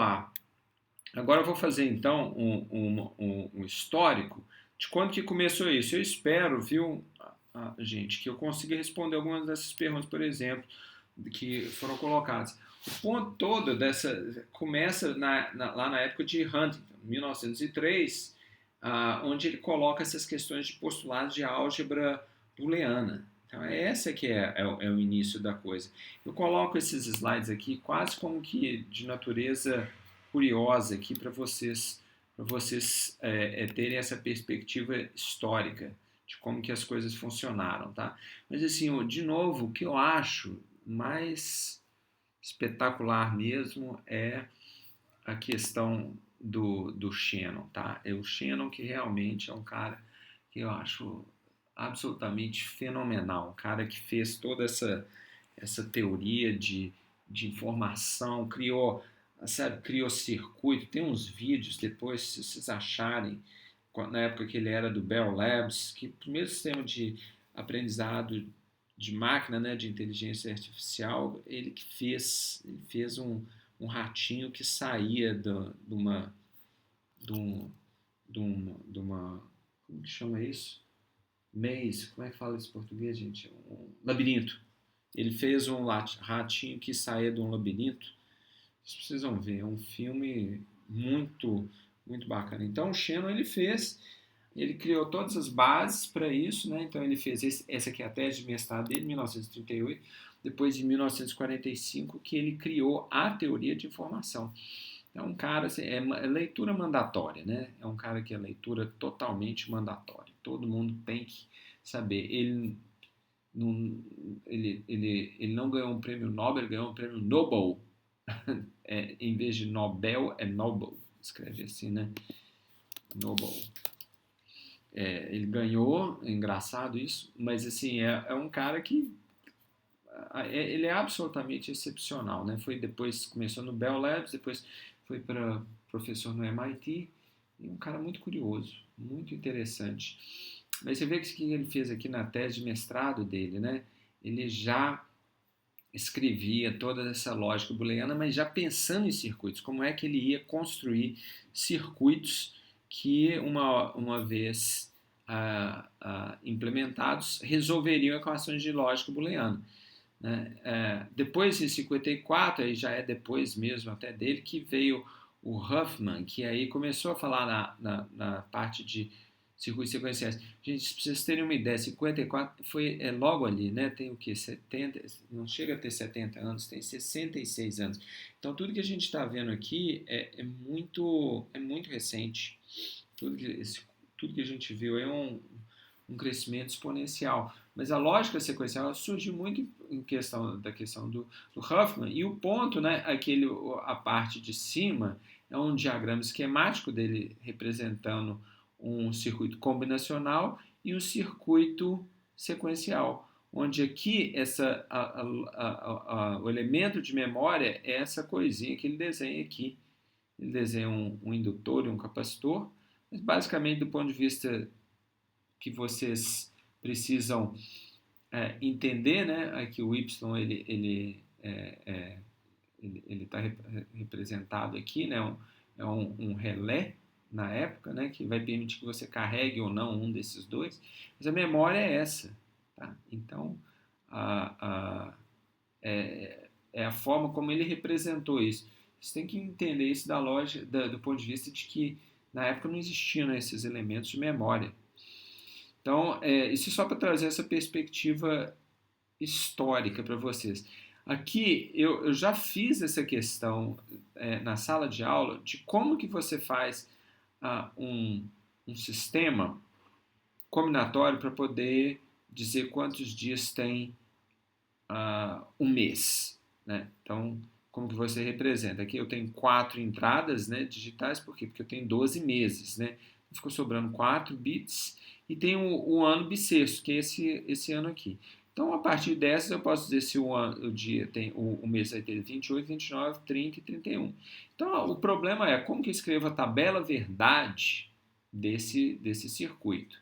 lá. Agora eu vou fazer então um histórico de quando que começou isso. Eu espero, viu, gente, que eu consiga responder algumas dessas perguntas, por exemplo, que foram colocadas. O ponto todo dessa começa lá na época de Huntington, 1903, onde ele coloca essas questões de postulados de álgebra booleana. Então, essa que é o início da coisa. Eu coloco esses slides aqui quase como que de natureza curiosa aqui para vocês terem essa perspectiva histórica de como que as coisas funcionaram, tá? Mas assim, de novo, o que eu acho mais espetacular mesmo é a questão do Shannon, tá? É o Shannon que realmente é um cara que eu acho absolutamente fenomenal, um cara que fez toda essa teoria de informação, criou circuito, tem uns vídeos depois, se vocês acharem, na época que ele era do Bell Labs, que o primeiro sistema de aprendizado de máquina, né, de inteligência artificial, ele fez um ratinho que saía de uma, como que chama isso? Maze, como é que fala isso em português, gente? Um labirinto. Ele fez um ratinho que saía de um labirinto. Vocês precisam ver, é um filme muito, muito bacana. Então o Shannon ele criou todas as bases para isso, né? Então ele fez essa aqui é a tese de mestrado dele, em 1938, depois em 1945 que ele criou a teoria de informação. É um cara, assim, é leitura mandatória, né? É um cara que é leitura totalmente mandatória. Todo mundo tem que saber. Não, ele não ganhou um prêmio Nobel, ele ganhou um prêmio Nobel. Em vez de Nobel, é Nobel. Escreve assim, né? Nobel. Ele ganhou, é engraçado isso, mas assim, é um cara que ele é absolutamente excepcional, né? Depois começou no Bell Labs, depois foi para professor no MIT, e um cara muito curioso, muito interessante. Mas você vê que o que ele fez aqui na tese de mestrado dele, né? Ele já escrevia toda essa lógica booleana, mas já pensando em circuitos, como é que ele ia construir circuitos que, uma vez implementados, resolveriam equações de lógica booleana. Né? Depois de 54, aí já é depois mesmo até dele, que veio o Huffman, que aí começou a falar na parte de circuitos sequenciais. Gente, para vocês terem uma ideia, 54 foi logo ali, né? Tem o quê? 70, não chega a ter 70 anos, tem 66 anos. Então tudo que a gente está vendo aqui é muito recente. Tudo que a gente viu é um crescimento exponencial. Mas a lógica sequencial surgiu muito da questão do Huffman. E o ponto, né, a parte de cima, é um diagrama esquemático dele representando um circuito combinacional e um circuito sequencial, onde aqui o elemento de memória é essa coisinha que ele desenha aqui. Ele desenha um indutor e um capacitor, mas basicamente do ponto de vista que vocês precisam entender, né, aqui o Y ele está representado aqui, né, é um relé na época, né, que vai permitir que você carregue ou não um desses dois, mas a memória é essa, tá? Então é a forma como ele representou isso. Você tem que entender isso da lógica, do ponto de vista de que na época não existiam, né, esses elementos de memória. Então, isso é só para trazer essa perspectiva histórica para vocês. Aqui, eu já fiz essa questão na sala de aula de como que você faz um sistema combinatório para poder dizer quantos dias tem um mês. Né? Então, como que você representa? Aqui eu tenho 4 entradas, né, digitais, por quê? Porque eu tenho 12 meses. Né? Ficou sobrando 4 bits e tem o ano bissexto, que é esse ano aqui. Então, a partir dessas, eu posso dizer se o mês vai ter 28, 29, 30 e 31. Então, o problema é como que eu escrevo a tabela verdade desse circuito.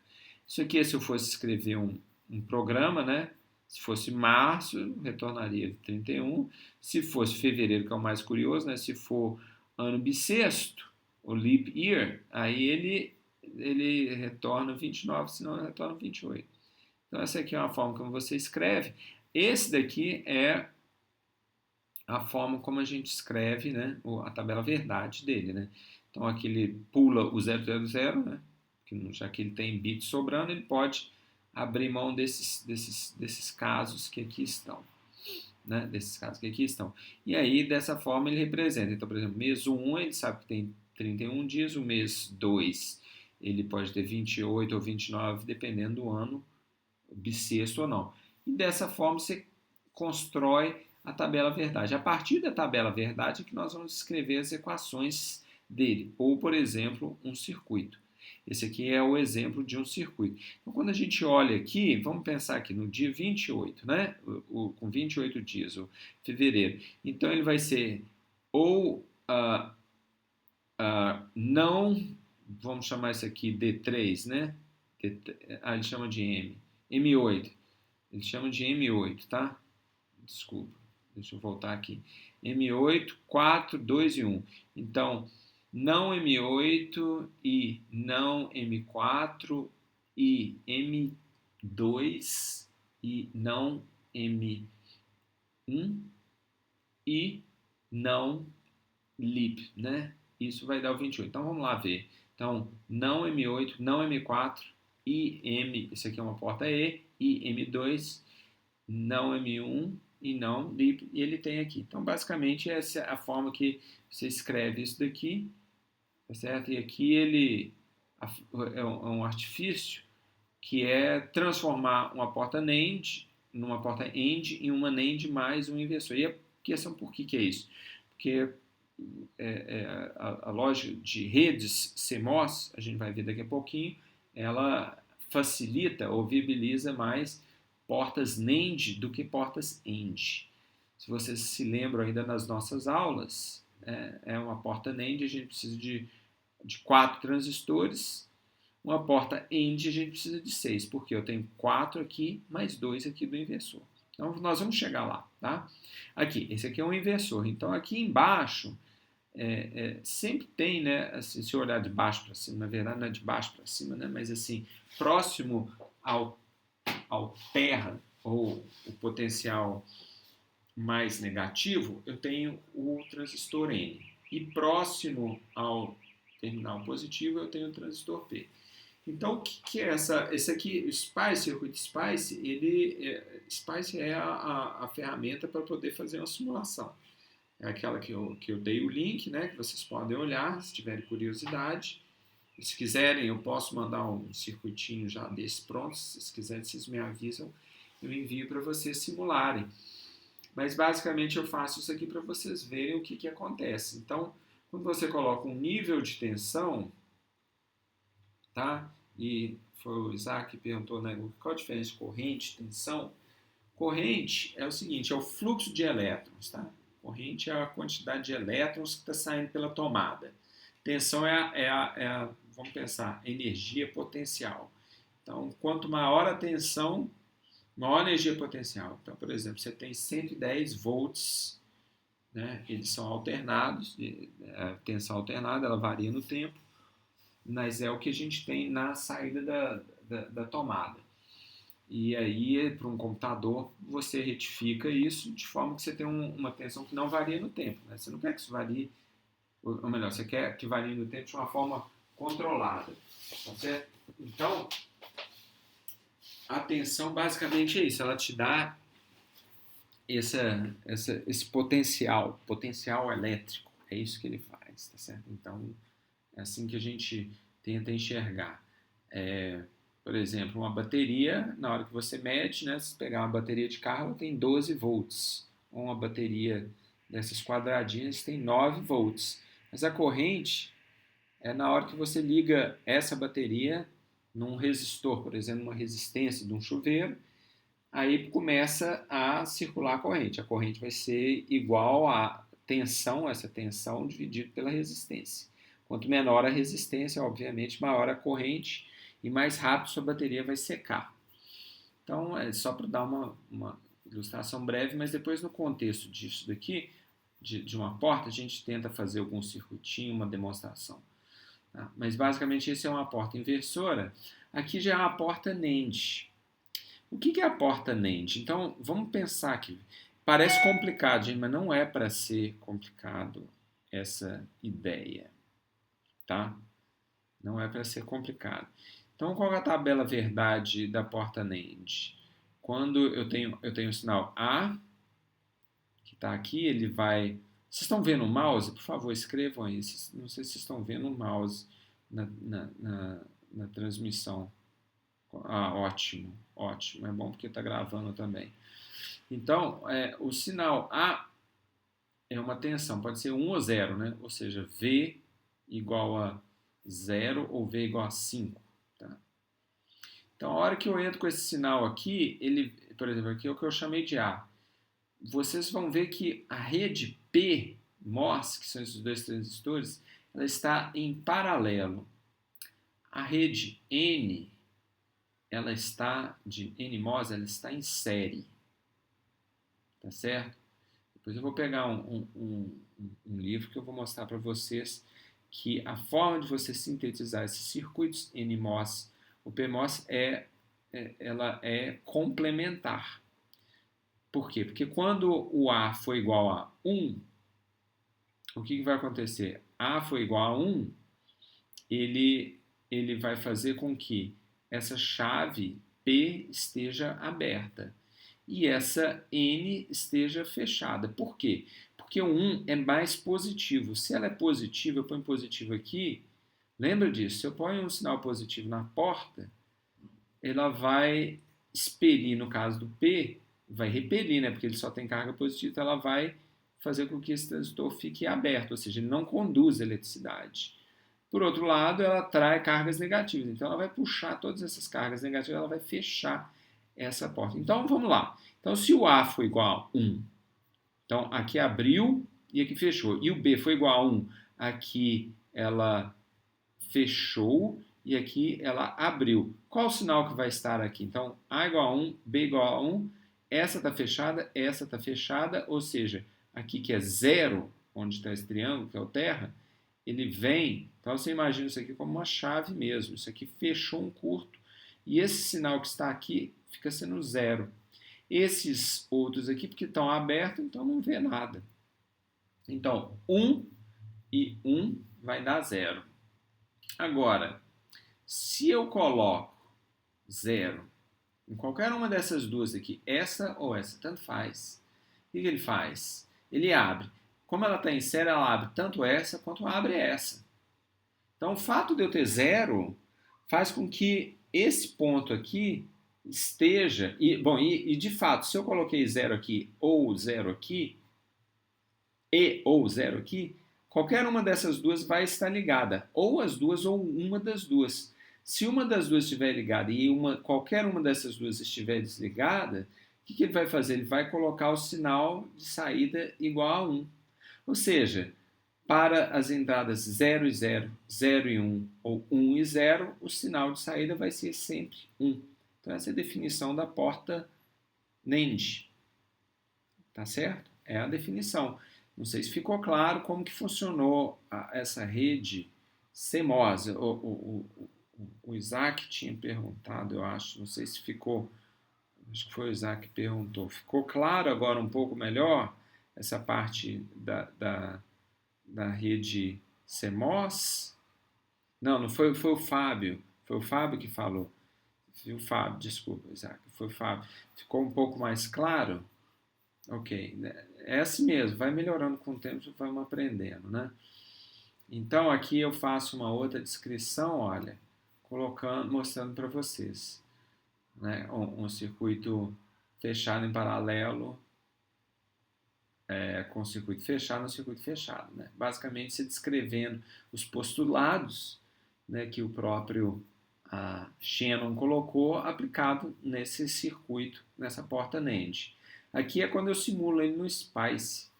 Isso aqui, se eu fosse escrever um programa, né? Se fosse março, retornaria 31. Se fosse fevereiro, que é o mais curioso, né? Se for ano bissexto, o leap year, aí ele retorna 29, senão ele retorna 28. Então essa aqui é uma forma como você escreve. Esse daqui é a forma como a gente escreve, né, a tabela verdade dele, né? Então aqui ele pula o 000, né? Já que ele tem bits sobrando, ele pode abrir mão desses casos que aqui estão. Né, desses casos que aqui estão. E aí, dessa forma, ele representa. Então, por exemplo, mês 1, ele sabe que tem 31 dias, o mês 2, ele pode ter 28 ou 29, dependendo do ano, bissexto ou não. E dessa forma, você constrói a tabela verdade. A partir da tabela verdade é que nós vamos escrever as equações dele, ou, por exemplo, um circuito. Esse aqui é o exemplo de um circuito. Então, quando a gente olha aqui, vamos pensar aqui no dia 28, né? Com 28 dias, o fevereiro. Então, ele vai ser ou não, vamos chamar isso aqui D3, né? Ele chama de M8. Ele chama de M8, tá? Desculpa, deixa eu voltar aqui. M8, 4, 2 e 1. Então, não M8 e não M4 e M2 e não M1 e não LEAP, né? Isso vai dar o 28. Então, vamos lá ver. Então, não M8, não M4 e M, isso aqui é uma porta E, e M2, não M1 e não LEAP, e ele tem aqui. Então, basicamente, essa é a forma que você escreve isso daqui, tá certo? E aqui ele é um artifício que é transformar uma porta NAND numa porta AND em uma NAND mais um inversor. E a questão por que é isso? Porque a lógica de redes CMOS, a gente vai ver daqui a pouquinho, ela facilita ou viabiliza mais portas NAND do que portas AND. Se vocês se lembram ainda nas nossas aulas, é uma porta NAND, a gente precisa de 4 transistores. Uma porta AND a gente precisa de 6, porque eu tenho 4 aqui, mais 2 aqui do inversor. Então, nós vamos chegar lá, tá? Aqui, esse aqui é um inversor. Então, aqui embaixo, sempre tem, né, assim, se eu olhar de baixo para cima, na verdade não é de baixo para cima, né, mas assim, próximo ao terra, ou o potencial mais negativo, eu tenho o transistor N. E próximo ao terminal positivo, eu tenho o transistor P. Então, o que é esse aqui, o SPICE, circuito SPICE, SPICE é a ferramenta para poder fazer uma simulação. É aquela que eu dei o link, né, que vocês podem olhar, se tiverem curiosidade. E se quiserem, eu posso mandar um circuitinho já desse pronto. Se vocês quiserem, vocês me avisam, eu envio para vocês simularem. Mas basicamente eu faço isso aqui para vocês verem o que acontece. Então, quando você coloca um nível de tensão, tá? E foi o Isaac que perguntou, né, qual a diferença de corrente e tensão. Corrente é o seguinte, é o fluxo de elétrons, tá? Corrente é a quantidade de elétrons que está saindo pela tomada. Tensão vamos pensar, energia potencial. Então, quanto maior a tensão, maior a energia potencial. Então, por exemplo, você tem 110 volts, né? Eles são alternados, a tensão alternada, ela varia no tempo, mas é o que a gente tem na saída da tomada. E aí, para um computador, você retifica isso de forma que você tem uma tensão que não varia no tempo. Né? Você não quer que isso varie, ou melhor, você quer que varie no tempo de uma forma controlada. Tá certo? Então, a tensão basicamente é isso, ela te dá esse potencial elétrico. É isso que ele faz, tá certo? Então, é assim que a gente tenta enxergar. Por exemplo, uma bateria, na hora que você mede, né, se pegar uma bateria de carro, ela tem 12 volts. Uma bateria dessas quadradinhas tem 9 volts. Mas a corrente é na hora que você liga essa bateria num resistor, por exemplo, uma resistência de um chuveiro, aí começa a circular a corrente. A corrente vai ser igual à tensão, essa tensão dividido pela resistência. Quanto menor a resistência, obviamente, maior a corrente e mais rápido sua bateria vai secar. Então, é só para dar uma ilustração breve, mas depois no contexto disso daqui, de uma porta, a gente tenta fazer algum circuitinho, uma demonstração. Tá? Mas basicamente esse é uma porta inversora. Aqui já é uma porta NAND. O que é a porta NAND? Então vamos pensar aqui. Parece complicado, gente, mas não é para ser complicado essa ideia. Tá? Não é para ser complicado. Então qual é a tabela verdade da porta NAND? Quando eu tenho o sinal A, que está aqui, ele vai... Vocês estão vendo o mouse? Por favor, escrevam aí. Não sei se vocês estão vendo o mouse na transmissão. Ah, ótimo, ótimo. É bom porque está gravando também. Então, o sinal A é uma tensão. Pode ser 1 ou 0, né? Ou seja, V igual a 0 ou V igual a 5. Tá? Então, a hora que eu entro com esse sinal aqui, ele, por exemplo, aqui é o que eu chamei de A. Vocês vão ver que a rede PMOS, que são esses dois transistores, ela está em paralelo. A rede N, ela está de NMOS, ela está em série. Tá certo? Depois eu vou pegar um livro que eu vou mostrar para vocês que a forma de você sintetizar esses circuitos NMOS ou PMOS ela é complementar. Por quê? Porque quando o A for igual a 1, o que vai acontecer? A for igual a 1, ele vai fazer com que essa chave P esteja aberta e essa N esteja fechada. Por quê? Porque o 1 é mais positivo. Se ela é positiva, eu ponho positivo aqui, lembra disso, se eu ponho um sinal positivo na porta, ela vai expelir, no caso do P, vai repelir, né? Porque ele só tem carga positiva, então ela vai fazer com que esse transistor fique aberto, ou seja, ele não conduz eletricidade. Por outro lado, ela atrai cargas negativas, então ela vai puxar todas essas cargas negativas, ela vai fechar essa porta. Então, vamos lá. Então, se o A for igual a 1, então aqui abriu e aqui fechou, e o B foi igual a 1, aqui ela fechou e aqui ela abriu. Qual o sinal que vai estar aqui? Então, A igual a 1, B igual a 1, essa está fechada, ou seja, aqui que é 0, onde está esse triângulo, que é o terra, ele vem, então você imagina isso aqui como uma chave mesmo, isso aqui fechou um curto, e esse sinal que está aqui fica sendo 0. Esses outros aqui, porque estão abertos, então não vê nada. Então, 1 e 1 vai dar 0. Agora, se eu coloco 0 em qualquer uma dessas duas aqui, essa ou essa, tanto faz. O que ele faz? Ele abre. Como ela está em série, ela abre tanto essa quanto abre essa. Então, o fato de eu ter 0 faz com que esse ponto aqui esteja... E de fato, se eu coloquei 0 aqui ou 0 aqui, ou 0 aqui, qualquer uma dessas duas vai estar ligada. Ou as duas ou uma das duas. Se uma das duas estiver ligada e qualquer uma dessas duas estiver desligada, o que ele vai fazer? Ele vai colocar o sinal de saída igual a 1. Ou seja, para as entradas 0 e 0, 0 e 1 ou 1 e 0, o sinal de saída vai ser sempre 1. Então essa é a definição da porta NAND. Tá certo? É a definição. Não sei se ficou claro como que funcionou essa rede CMOS. O Isaac tinha perguntado, eu acho, não sei se ficou, acho que foi o Isaac que perguntou. Ficou claro agora um pouco melhor essa parte da rede CMOS? Não foi o Fábio. Foi o Fábio que falou. Foi o Fábio, desculpa, Isaac. Foi o Fábio. Ficou um pouco mais claro? Ok. É assim mesmo, vai melhorando com o tempo, vamos aprendendo, né? Então aqui eu faço uma outra descrição, olha, mostrando para vocês, né? Um circuito fechado em paralelo com o circuito fechado no circuito fechado, né? Basicamente se descrevendo os postulados, né, que o próprio Shannon colocou aplicado nesse circuito, nessa porta NAND. Aqui é quando eu simulo ele no SPICE.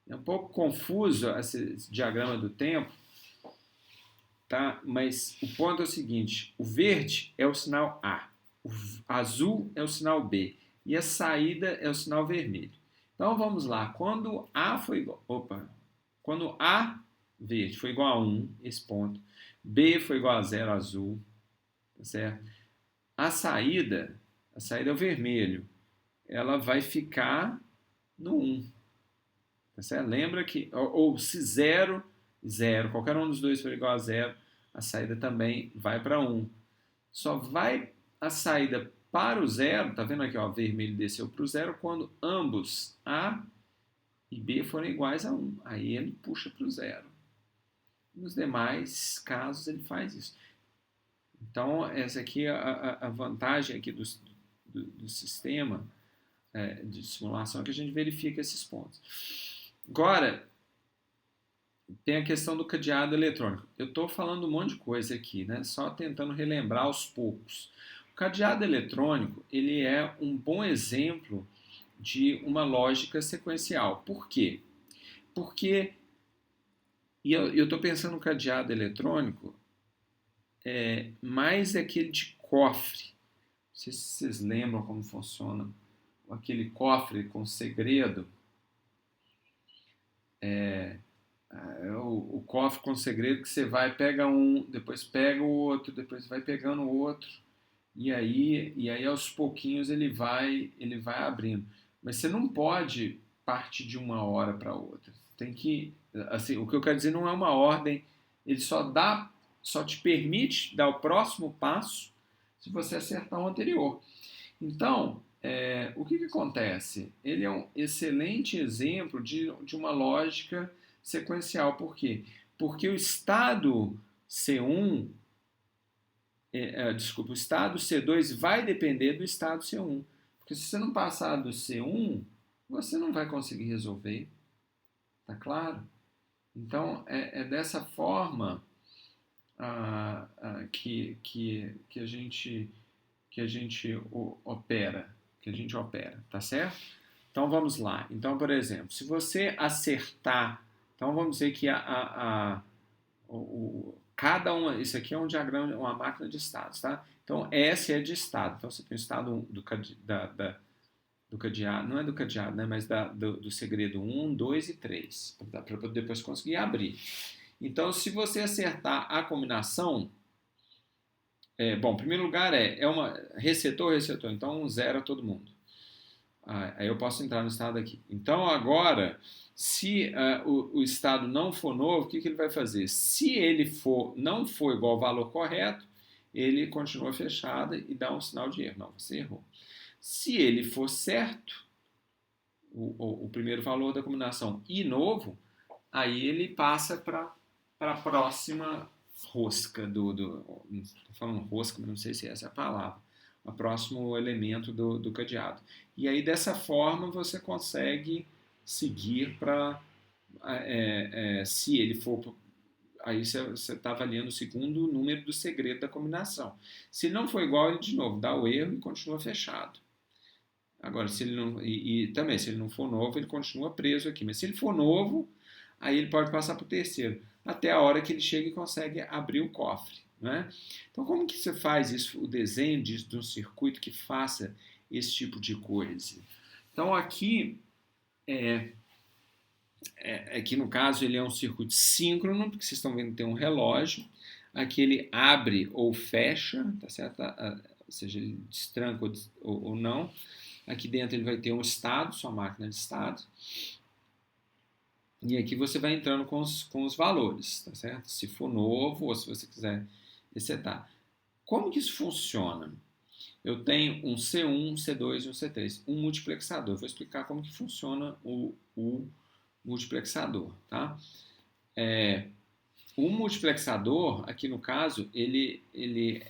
É um pouco confuso esse diagrama do tempo, tá? Mas o ponto é o seguinte, o verde é o sinal A, o azul é o sinal B e a saída é o sinal vermelho. Então vamos lá. Quando A foi igual. Quando A verde foi igual a 1, esse ponto. B foi igual a 0 azul. Tá certo? A saída é o vermelho. Ela vai ficar no 1. Tá certo? Lembra que. Ou se 0, 0, qualquer um dos dois for igual a 0, a saída também vai para 1. Só vai a saída para o 0, tá vendo aqui, ó, vermelho desceu para o 0, quando ambos A e B forem iguais a 1. Aí ele puxa para o 0. Nos demais casos ele faz isso. Então, essa aqui é a vantagem aqui do sistema de simulação, que a gente verifica esses pontos. Agora, tem a questão do cadeado eletrônico. Eu estou falando um monte de coisa aqui, né? Só tentando relembrar aos poucos. O cadeado eletrônico, ele é um bom exemplo de uma lógica sequencial. Por quê? Porque, e eu estou pensando no cadeado eletrônico, mais aquele de cofre. Não sei se vocês lembram como funciona aquele cofre com segredo. O cofre com segredo que você vai, pega um, depois pega o outro, depois vai pegando o outro, e aí aos pouquinhos ele vai abrindo. Mas você não pode partir de uma hora para outra. Tem que, assim, o que eu quero dizer não é uma ordem, ele só te permite dar o próximo passo se você acertar o anterior. Então, o que acontece? Ele é um excelente exemplo de uma lógica sequencial. Por quê? Porque o estado C1, o estado C2 vai depender do estado C1. Porque se você não passar do C1, você não vai conseguir resolver. Tá claro? Então, é dessa forma que a gente opera, tá certo? Então vamos lá. Então, por exemplo, se você acertar, então vamos dizer que cada uma, isso aqui é um diagrama, uma máquina de estados, tá? Então S é de estado. Então você tem o estado do cadeado, não é do cadeado, né? Mas do segredo 1, 2 e 3, para depois conseguir abrir. Então, se você acertar a combinação, bom, em primeiro lugar uma resetou, então zera todo mundo. Aí eu posso entrar no estado aqui. Então agora, se o estado não for novo, o que ele vai fazer? Se ele não for igual ao valor correto, ele continua fechado e dá um sinal de erro. Não, você errou. Se ele for certo, o primeiro valor da combinação e novo, aí ele passa para a próxima rosca estou falando rosca, mas não sei se essa é a palavra, o próximo elemento do cadeado. E aí dessa forma você consegue seguir para se ele for, aí você está avaliando o segundo número do segredo da combinação. Se não for igual, ele de novo dá o erro e continua fechado. Agora, se ele não, e também se ele não for novo, ele continua preso aqui. Mas se ele for novo, aí ele pode passar para o terceiro, até a hora que ele chega e consegue abrir o cofre. Né? Então, como que você faz isso, o desenho de um circuito que faça esse tipo de coisa? Então, aqui, aqui no caso, ele é um circuito síncrono, porque vocês estão vendo que tem um relógio. Aqui ele abre ou fecha, tá certo? Ou seja, ele destranca ou não. Aqui dentro ele vai ter um estado, sua máquina de estado. E aqui você vai entrando com os valores, tá certo? Se for novo ou se você quiser resetar. Como que isso funciona? Eu tenho um C1, um C2 e um C3, um multiplexador. Eu vou explicar como que funciona o multiplexador, tá? O multiplexador, aqui no caso, ele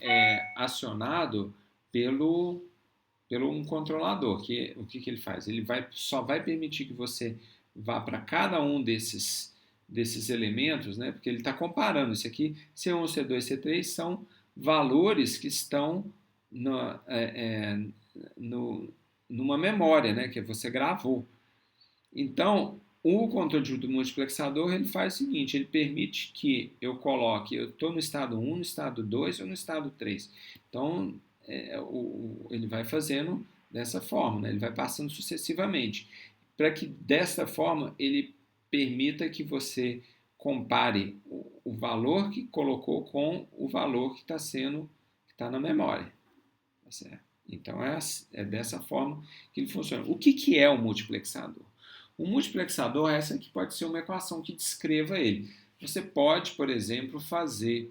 é acionado pelo um controlador. O que ele faz? Ele só vai permitir que você vá para cada um desses elementos, né? Porque ele está comparando. Isso aqui, C1, C2, C3, são valores que estão numa memória, né? Que você gravou. Então, o controle do multiplexador ele faz o seguinte, ele permite que eu estou no estado 1, no estado 2 ou no estado 3. Então, ele vai fazendo dessa forma, né? Ele vai passando sucessivamente. para que desta forma ele permita que você compare o valor que colocou com o valor que está na memória. Tá certo? Então é dessa forma que ele funciona. O que é o multiplexador? O multiplexador, essa aqui pode ser uma equação que descreva ele. Você pode, por exemplo, fazer.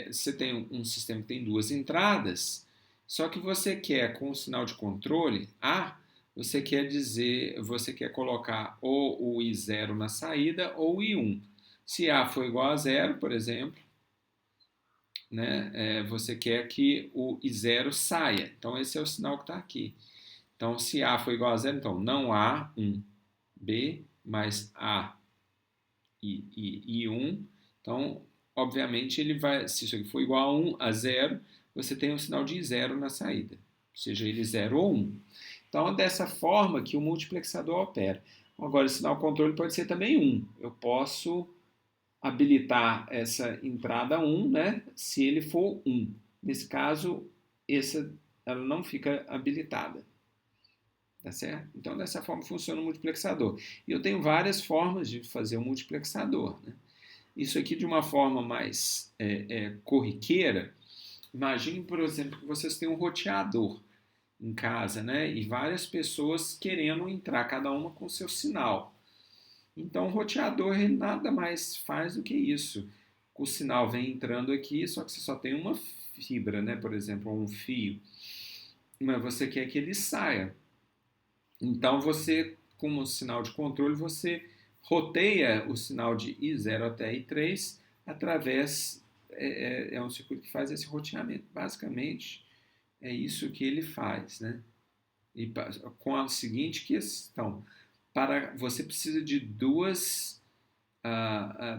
Você tem um sistema que tem duas entradas, só que você quer, com o sinal de controle, A, você quer colocar ou o I0 na saída ou o I1. Se A for igual a zero, por exemplo, né, você quer que o I0 saia. Então, esse é o sinal que está aqui. Então, se A for igual a zero, então não A, 1, B, mais A e 1. Então, obviamente, ele vai, se isso aqui for igual a 1 a 0, você tem um sinal de zero na saída, seja ele 0 ou 1. Então, é dessa forma que o multiplexador opera. Agora, o sinal controle pode ser também 1. Eu posso habilitar essa entrada 1, né, se ele for 1. Nesse caso, ela não fica habilitada. Tá certo? Então, dessa forma funciona o multiplexador. E eu tenho várias formas de fazer o multiplexador. Né? Isso aqui de uma forma mais corriqueira. Imagine, por exemplo, que vocês têm um roteador em casa, né? E várias pessoas querendo entrar, cada uma com seu sinal. Então, o roteador ele nada mais faz do que isso. O sinal vem entrando aqui, só que você só tem uma fibra, né? Por exemplo, um fio. Mas você quer que ele saia. Então, você, com o sinal de controle, você roteia o sinal de I0 até I3 através, é um circuito que faz esse roteamento. Basicamente, é isso que ele faz, né? E com a seguinte questão, você precisa de duas,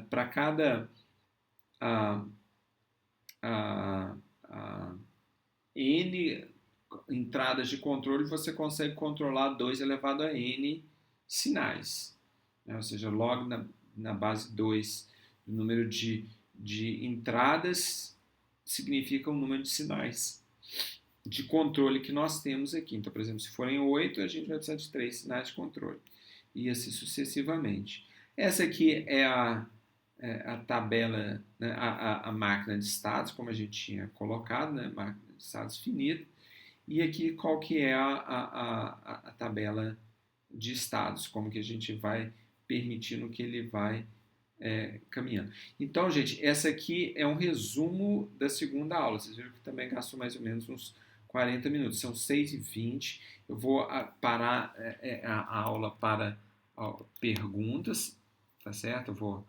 para cada N entradas de controle, você consegue controlar 2 elevado a N sinais. Né? Ou seja, log na base 2 do número de entradas significa o número de sinais de controle que nós temos aqui. Então, por exemplo, se forem 8, a gente vai precisar de 3 sinais de controle. E assim sucessivamente. Essa aqui é a tabela, né, a máquina de estados, como a gente tinha colocado, né, máquina de estados finita. E aqui qual que é a tabela de estados, como que a gente vai permitindo que ele vai caminhando. Então, gente, essa aqui é um resumo da segunda aula. Vocês viram que também gastou mais ou menos uns 40 minutos. São 6h20. Eu vou parar a aula para perguntas, tá certo? Eu vou